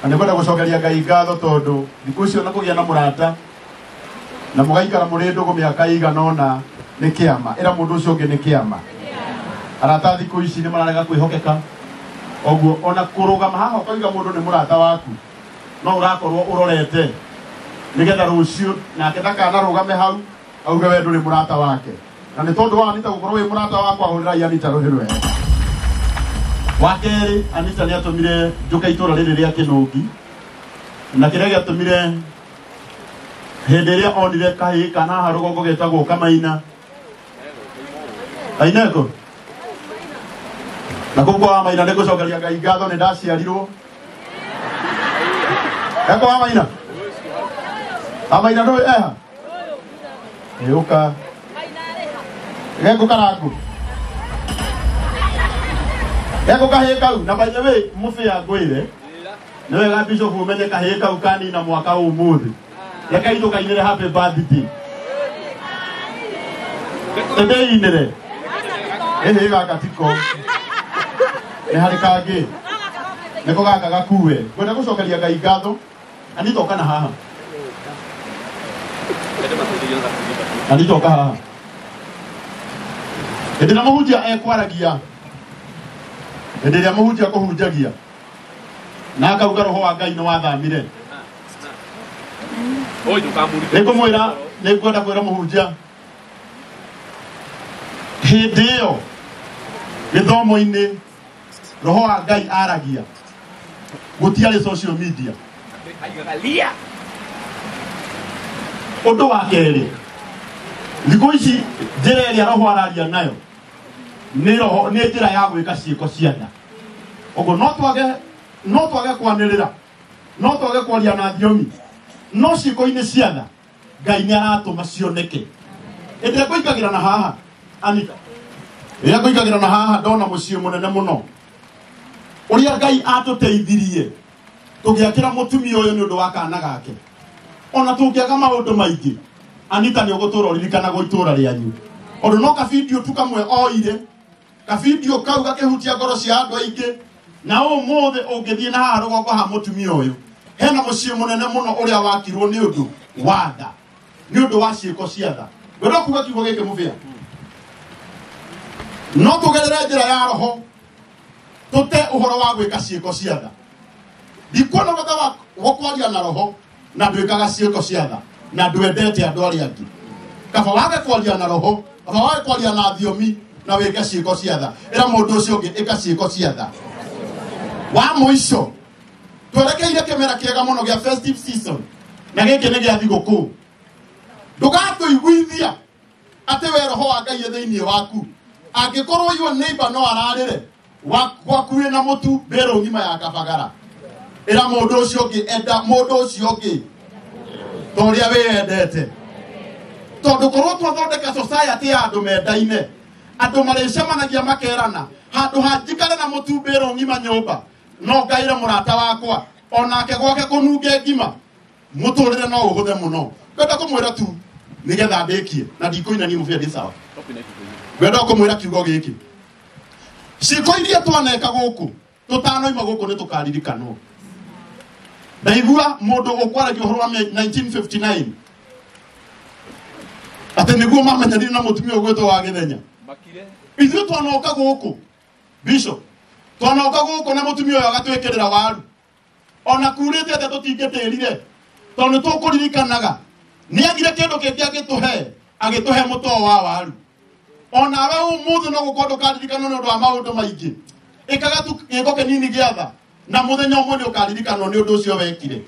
Anikwenda gucokeria Ngai ngatho tondu thiku icio na kugia na murata na mugaikara muri ndugu miaka iganona ni kiama ira mundu ucio ungi ni kiama arata thiku ici ni mararega kwihokeka oguo ona kurugama haha ukaiga mundu ni murata waku no urakorwo urorete nigetha rucio nake ndakana rugame hau auge we nduri murata wake na ni tondu wa Anita gukorwo wi murata wakwa ahurirai Anita ruhirwe wakeri Anita ni atumire njuka itura riri ria Kinungi na kiria giatumire hindi iria onire kahi kana harugongo getagwo Kamaina aineko na kuko wa Maina ndiko cokeria Ngai ngatho ni ndaciarirwo eko wa Maina Amaina ndo eha euka geko karangu eko kaheka na by the way mufi ya gwire niwe ga bishop umenye kaheka ukani na mwaka umuthi yaka ito kainire happy birthday ende inire ehe ga katiko hari kage neko gaka gakuwe kwenda gucokeria Ngai ngatho Anita kana haha Anita kana haha ndina muhunjia ekwaragia ndina muhunjia kuhunjagia na akauga roho wa Ngai no wathamire oi ndukamuri nikumwira nikwenda kwira muhunjia hindi iyo githomo-ini roho wa Ngai aragia gutiari social media aigalia undu wa keri thiku ici njira iria roho araria nayo ni roho ni njira ya gwika ciiko ciana ugo no twage kwanirira no twage kwaria na thiomi no ciiko-ini ciana Ngai ni aratuma cioneke ende kuikagira na haha Anita ya kuikagira na haha ndona muciĩ munene muno uria Ngai atuteithirie tugiakira mutumia uyu ni undu wa kana gake ona tungiaga maundu maingi Anita ni ugutura uririkana go itura rianyu ondu no ka video tu kamwe oire ka video kau gakihutia ngoro cia andu aingi na umuthi ungithie na haha rugongo ha mutumia uyu hena muciĩ munene muno uria wakirwo ni undu wa tha ni undu wa ciiko cia tha wendo kuga kiugo giki muvia no tugerere njira ya roho tute uhoro wa gwika ciiko cia tha dikuona bata wa kwaria na roho na ndwikaga ciiko cia tha na ndwendete andu aria angi kaba wage kwaria na roho kaba wage kwaria na thiomi na wike ciiko cia tha ira mundu ucio ungi ika ciiko cia tha wa muico twerekeire kimera kiega muno gia festive season na giki ni gia thiguku ndugatuiguithia ati we roho wa Ngai thiini waku angikorwo your neighbor no ararire wakuwe na mutu bero ngima ya kabagara ira mundu ucio ungi enda mundu ucio ungi toria we endete tondu korwo twathondeka society ya andu mendaine andu maricemanagia makerana handu hanjikare na mutu bero ngima nyumba no ngaire murata wakwa onake gwake kununge ngima muturire no uhuthe muno kwenda kumwira tu nigetha ndikie na ndikoina ni mufia ndi sawa gwenda kumwira kiugo giki ciiko iria twaneka guku tutanoima guku ni tukaririkanwo ndaigua mundu ukwaragia uhoro wa 1959 ate niguo mamenyanire na mutumia ugwetwo wa Githenya makire ithu twanoka guku bishop twanoka guku na mutumia uyu agatwikirira waru ona kurite ate tutingetirire tondu tukuririkanaga ni agire kindu kingi agituhe muto wa waru ona we umuthi no gukorwo ukaririkana ni undu wa maundu maingi ikaga tu giko kinini giatha na muthenya umwe ni ukaririkana ni undu ucio wekire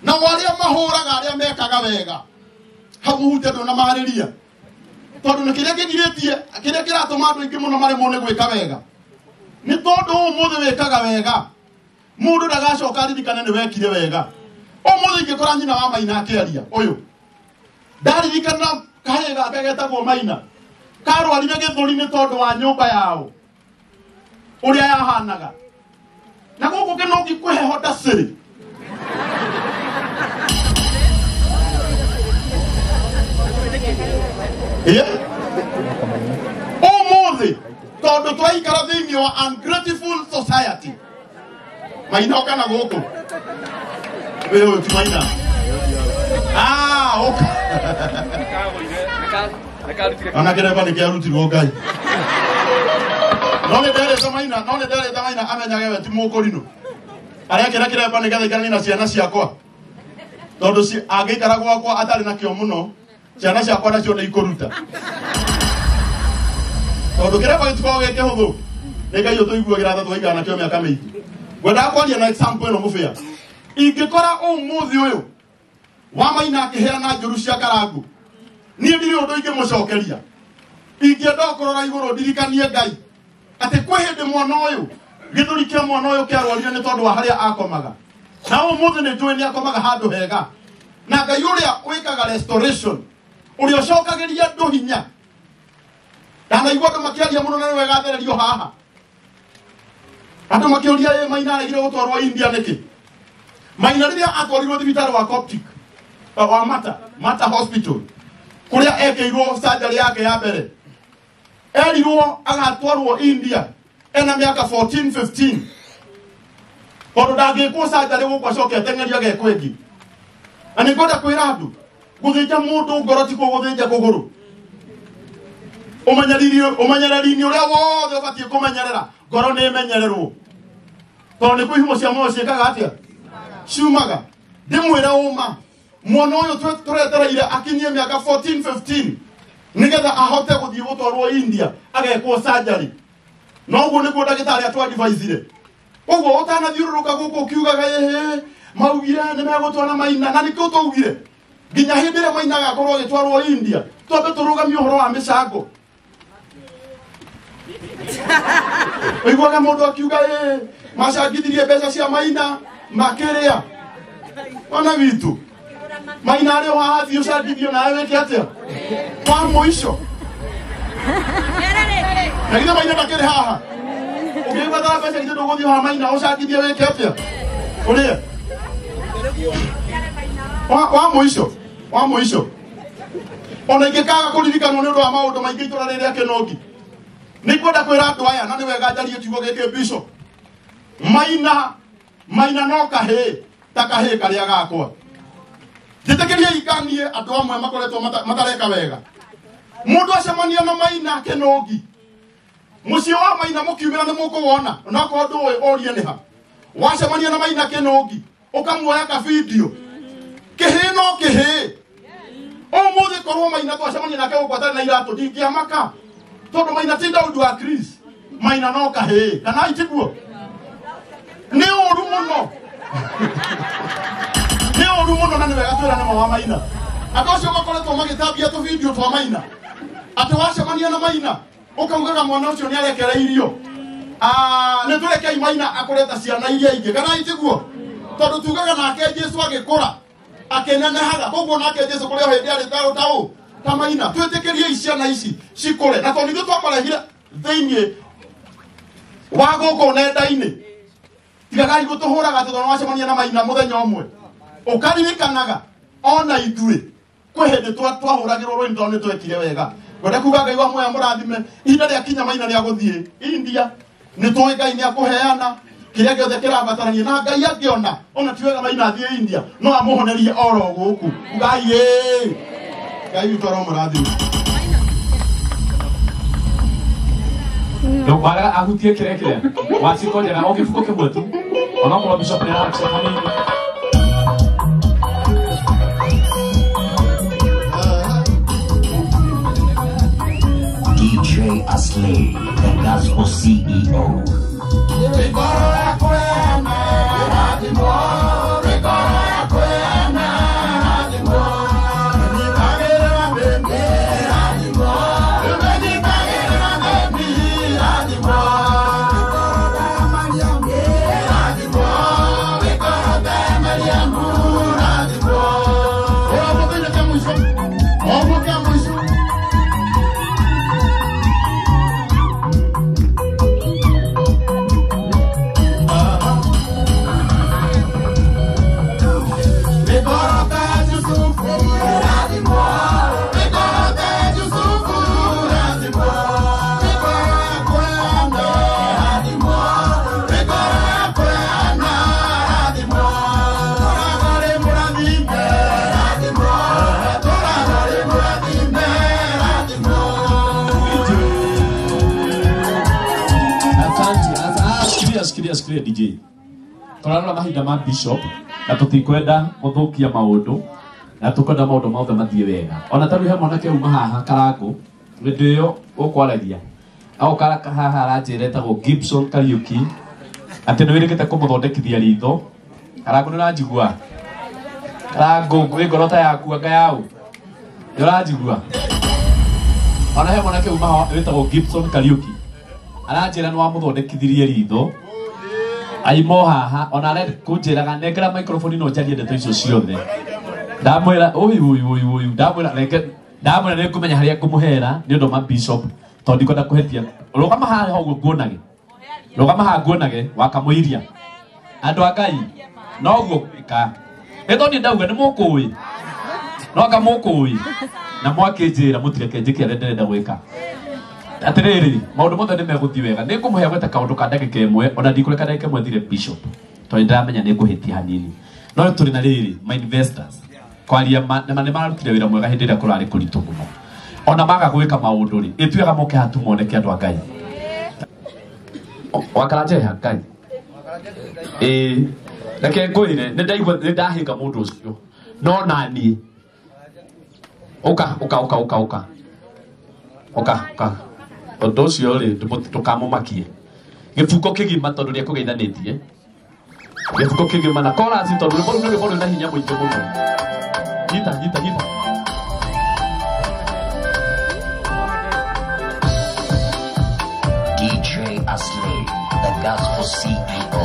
na waria mahuraga aria mekaga wega hau hute ndo na mahariria tondu ni kiria kigiritie kiria kiratuma andu ingi muno mari mone gwika wega ni tondu umuthi wekaga wega mundu ndagacoka aririkana ni wekire wega umuthi ingikora nyina wa Maina akiaria uyu ndaririkana kahega kagetagwo Maina karwarire githuri ni tondu wa nyumba yao uria yahanaga na guku Kinungi kweheho ndaciri umuthi tondu twaikara thiini wa ungrateful society Maina kana guku Wewe tumaina. Okay. Ana kile bali kia ruti rogai. None dere tamaina amenya wewe timoko rino. Aria kire bali kia na ciana ciakwa. Tondu si agikara gwakwa atari na kio muno. Ciana ciakwa nacio nĩ ikuruta. Tondu kire bali tukao geke huthu. Ngai utuiguagira tha twaigana kio miaka mingi. Gwenda kwaria na example no mufia. Ingikora umuthi uyu wa maina akiheana njuru cia karangu. Nie ndiri undu ingimucokeria. Ingienda kurora iguru ndirikanie Ngai. Ati kwi hindi mwana uyu githuri kia mwana uyu kiarwarire ni tondu wa haria akomaga. Na umuthi ni njui ni akomaga handu hega. Na Ngai uria wikaga restoration. Uria ucokagiria ndu hinya. Ndanaigua andu makiaria muno na wega thererio haha. Andu makiuria ye maina aigire gutwarwo India niki. Maina riria atwarirwo thibitari wa Coptic wa Mata Hospital kuria ekeirwo surgery yake ya mbere erirwo agatwarwo India ena miaka 14-15 tondu ndangikwo surgery gukwa coke tengeria gekwengi ani ngoda kwira andu guthinja mundu ngoro ti kuguthinja kuguru umenyereri ni uria wothe ubatie kumenyerera ngoro ni imenyererwo tondu ni kwihimo cia moyo ciikaga atia ciumaga ndimwira uma mwana uyu turetereire akinyie miaka 14-15 nigetha ahote guthii gutwarwo India agekwo surgery no uguo niguo ndagitari atwa advice koguo utanathiururuka guku ukiugaga maugire ni megutwana maina na nikio tuugire nginya hindi ria maina agakorwo agitwarwo India twambe turugamie uhoro wa micango oiguaga mundu akiuga macangithirie mbeca cia maina makiria ona witu maina ri haha thio cangithio nawe weke atia kwa muico nagithe maina ndakiri haha ukiigua thara mbeca githe nduguthio haha maina ucangithie weke atia uria wa muico ona ingikaga kuririkanwo ni undu wa maundu maingi itura riria kinogi nikwenda kwira andu aya na ni wega njarie kiugo giki bishop maina no kahe takahe karia gakwa jitekeria ikanie andu amwe makoretwo matareka wega mundu acemania na maina kinogi mucio wa maina mukiumira ni mukuwona onako ndu orie ni ha wacemania na maina kinogi ukamuoya ka video kihino kihi umuthi korwo maina twacemania nake gukwatana na iratu ndingiamaka tondu maina ti Daudi wa Chris maina no kahi kana itiguo ni uru muno ni uru muno na ni wega twira na mawa maina andu acio makoretwo magitambia tu video twa maina ati wacemania na maina ukaugaga mwana ucio ni arekereirio ni turekei maina akureta ciana iria ingi kana itiguo tondu tugaga nake Jesu agikura akenenehaga koguo nake Jesu kuria hindi ari tau ta maina twitikirie ciana ici cikure na tondu ithu twamarehire thiini wa guku nenda-ini tigagai gutuhuraga tondu wacemania na maina muthenya umwe ukaririkanaga ona ithuĩ kwi hindi twahuragirwo rwini tondu nitwekire wega gwenda kuga Ngai wa muoya murathime ihinda ria kinya maina ria guthie India nitui Ngai ni akuheana kiria giothe kirabatarania na Ngai angiona ona tiwega maina athie India no amuhonerie oro guku Ngai Ngai utoro murathime donc voilà ahutie kire wasiko jana okifuko kebwetu ona kwa bishop ni aksefani DJ Asley, the gospel CEO. sikiria DJ. Tũrarora mahinda ma bishop na tũtikwenda gũthũkia maũndũ na tũkwenda maũndũ mothe mathiĩ wega. Ona tarĩ he mwanake uma haha Karangu hĩndĩ ĩyo ũkwaragia. Agoka haha aranjĩra etagwo Gibson Kariuki atĩ nĩ wĩrĩkĩte kũmũthondekithia ritho. Karangu nĩ ũranjigua? Karangu gwĩ ngoro ta yaku anga yaũ? Nĩ ũranjigua? Ona he mwanake uma haha wĩtagwo Gibson Kariuki aranjĩra nĩ wamũthondekithirie ritho. Aimo haha ona arenda kũnjĩraga nengera microphone ĩno njarie ndeto icio ciothe. Ndamwĩra ũyũ ndamwĩra nĩ ngũmenya harĩa ngũmũhera nĩ ũndũ ma bishop tondũ ndikwenda kũhetia. Rũgama haha ũguo nguonage. Rũgama haha nguonage wakamũiria. Andũ a Ngai no ũguo ika. Nĩ tondũ ndauga nĩ mũkũĩ. No anga mũkũĩ. Na mwakĩnjĩra mũtireke njĩke arĩa ndĩrenda gwĩka. Atĩrĩrĩ maũndũ mothe nĩ megũthiĩ wega. Nĩ ngũmũhe gweta kaũndũ ka ndagĩka ĩmwe ona ndikũreka ndagĩka ĩmwe thire bishop. Tondũ ndĩramenya nĩ ngũhĩtia hanini. No tũrĩ na rĩrĩ my investors. Kwaria nĩ mararutire wĩra mwega hĩndĩ ĩrĩa kũrarĩ kũritũ mũno. Ona maga gwĩka maũndũ rĩ ĩtuĩga moke hatu moneke andũ a Ngai. Wakaranje ha Ngai. Reke ngwĩre nĩ ndaigua nĩ ndahinga mũndũ ũcio. No naniĩ. Ũka. Ũndũ ũcio rĩ ndũkamũmakie. Gĩbuko kĩgima tondũ nĩ ekũgeithanĩtie. Gĩbuko kĩgima na chorus tondũ nĩ bũrũri na hinya mũingĩ mũno. Gita. DJ Aslay, the gospel CEO.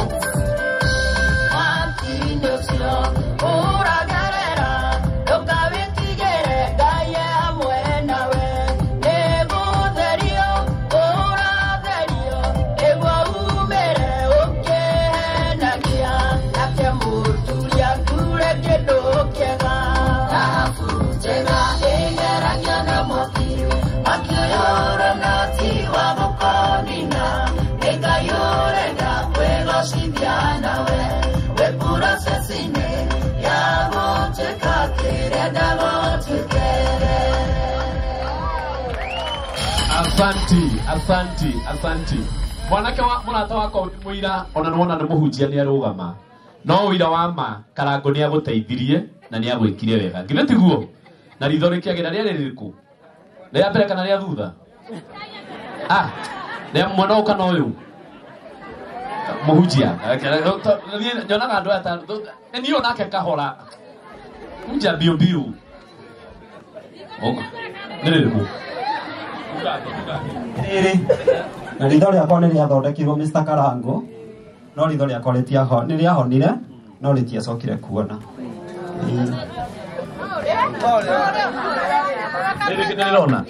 Asante. Mwanake mũrata wako mũira ona nĩwona nĩ mũhunjia nĩ arũgama. No ũira wa ma Karangu nĩ agũteithirie na nĩ agwĩkire wega. Ngĩrĩ tiguo. Na ritho rĩkĩagĩra rĩrĩ rĩrĩkũ? Nĩ ya mbere kana rĩa thutha? Nĩ mwana ũka na ũyũ. Mũhunjia. Nyonaga andũ aya ta niĩ onake kahora. Hunjia mbio. Nĩ rĩrĩkũ? Rĩrĩ na ritho rĩakwa nĩ rĩathondekirwo Mr. Karangu no ritho rĩakwa nĩ rĩahonire no rĩtiacokire kuona. Rĩrĩ nĩrona.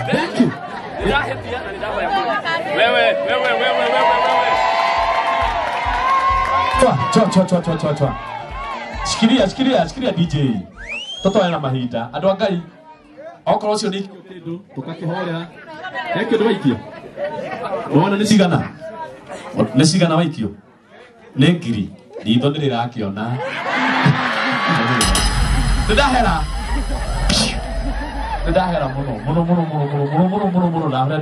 Thank you. Chwa. Shikilia DJ. Toto yana mahinda. Andũ a Ngai. Okorwo ũcio nĩ kĩndũ tũkakĩhoya. Nĩ kĩndũ waikio. Wona nĩ cigana. Nĩ cigana waikio. Nĩ ngiri. Ritho nĩ rĩrakĩona. Ndahera mũno ndahera